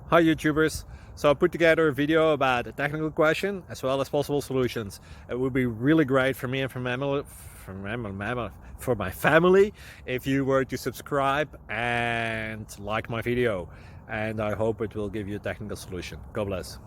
Hi YouTubers! So I put together a video about a technical question as well as possible solutions. It would be really great for me and for my family if you were to subscribe and like my video, and I hope it will give you a technical solution. God bless.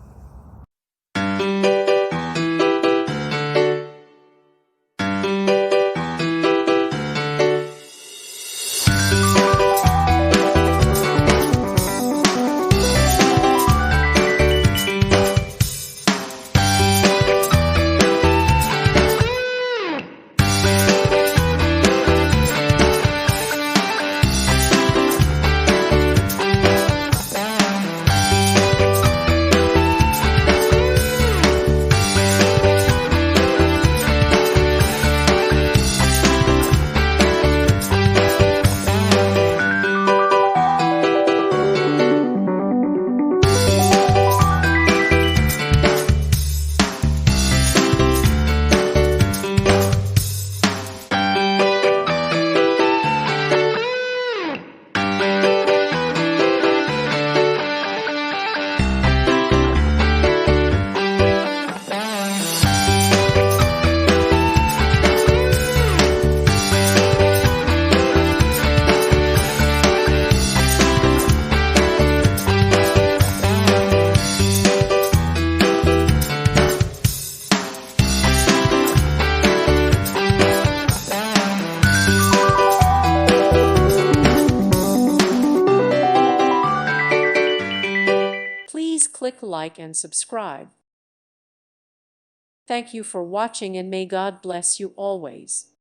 Please click like and subscribe. Thank you for watching and may God bless you always.